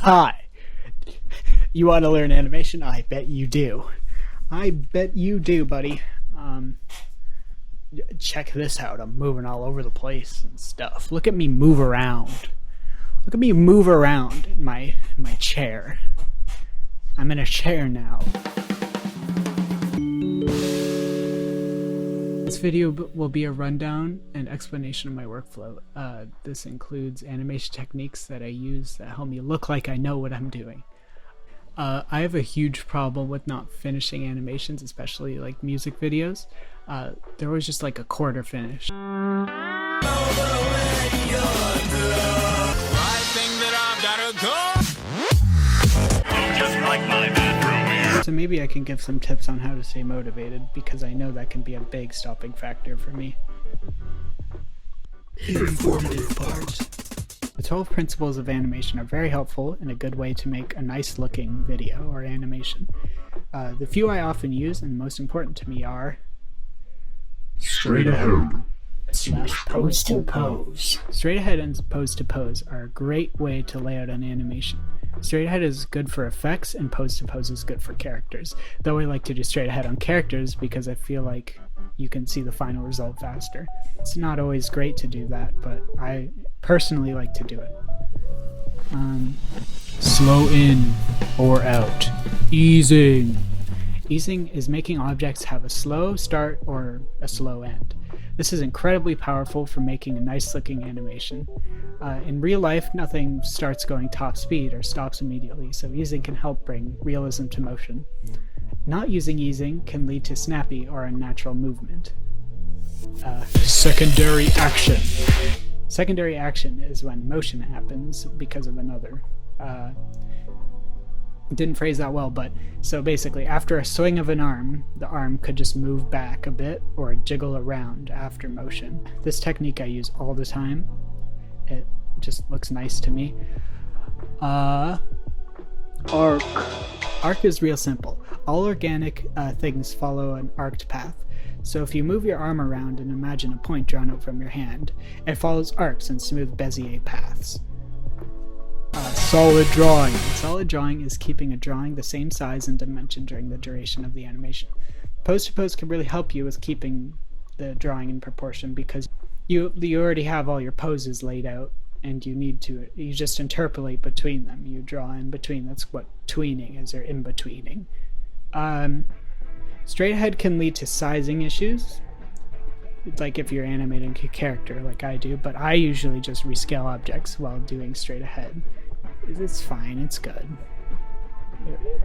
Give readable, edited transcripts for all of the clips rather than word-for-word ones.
Hi. You want to learn animation? I bet you do. I bet you do, buddy. Check this out. I'm moving all over the place and stuff. Look at me move around. Look at me move around in my chair. I'm in a chair now. This video will be a rundown and explanation of my workflow. This includes animation techniques that I use that help me look like I know what I'm doing. I have a huge problem with not finishing animations, especially like music videos. They're always just like a quarter finish. So maybe I can give some tips on how to stay motivated, because I know that can be a big stopping factor for me. Informative part. The 12 principles of animation are very helpful and a good way to make a nice looking video or animation. The few I often use and most important to me are straight ahead / pose to pose. Straight ahead and pose to pose are a great way to lay out an animation. Straight ahead is good for effects and pose to pose is good for characters. Though I like to do straight ahead on characters because I feel like you can see the final result faster. It's not always great to do that, but I personally like to do it. Slow in or out. Easing. Easing is making objects have a slow start or a slow end. This is incredibly powerful for making a nice looking animation. In real life, nothing starts going top speed or stops immediately, so easing can help bring realism to motion. Not using easing can lead to snappy or unnatural movement. Secondary action. Secondary action is when motion happens because of another. Didn't phrase that well, but so basically after a swing of an arm, the arm could just move back a bit or jiggle around after motion. This technique I use all the time. It just looks nice to me. Arc. Arc is real simple. All organic things follow an arced path. So if you move your arm around and imagine a point drawn out from your hand, it follows arcs and smooth Bezier paths. Solid drawing. Solid drawing is keeping a drawing the same size and dimension during the duration of the animation. Pose to pose can really help you with keeping the drawing in proportion because you already have all your poses laid out and you just interpolate between them. You draw in between. That's what tweening is, or in-betweening. Straight ahead can lead to sizing issues. It's like if you're animating a character like I do, but I usually just rescale objects while doing straight ahead. It's fine, it's good.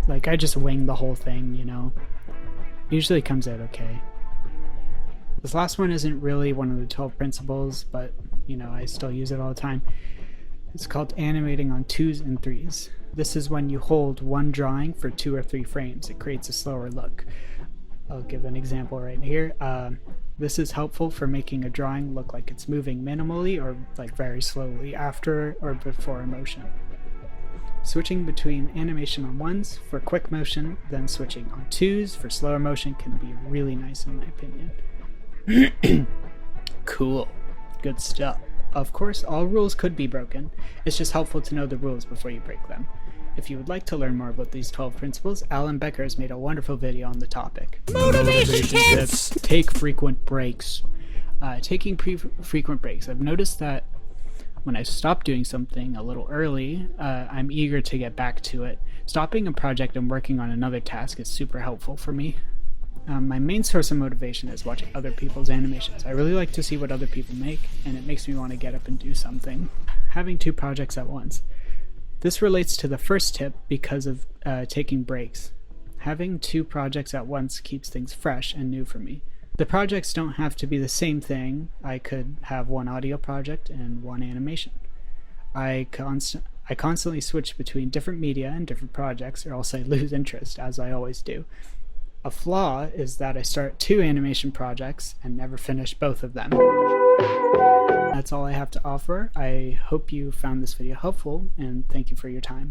Like I just wing the whole thing, you know. Usually comes out okay. This last one isn't really one of the 12 principles, but you know, I still use it all the time. It's called animating on 2s and 3s. This is when you hold one drawing for 2 or 3 frames. It creates a slower look. I'll give an example right here. This is helpful for making a drawing look like it's moving minimally or like very slowly after or before a motion. Switching between animation on 1s for quick motion, then switching on 2s for slower motion can be really nice in my opinion. Cool. Good stuff. Of course, all rules could be broken. It's just helpful to know the rules before you break them. If you would like to learn more about these 12 principles, Alan Becker has made a wonderful video on the topic. Motivation tips! Take frequent breaks. Taking frequent breaks. I've noticed that when I stop doing something a little early, I'm eager to get back to it. Stopping a project and working on another task is super helpful for me. My main source of motivation is watching other people's animations. I really like to see what other people make, and it makes me want to get up and do something. Having 2 projects at once. This relates to the first tip because of taking breaks. Having 2 projects at once keeps things fresh and new for me. The projects don't have to be the same thing. I could have 1 audio project and 1 animation. I constantly switch between different media and different projects, or else I lose interest, as I always do. A flaw is that I start 2 animation projects and never finish both of them. That's all I have to offer. I hope you found this video helpful, and thank you for your time.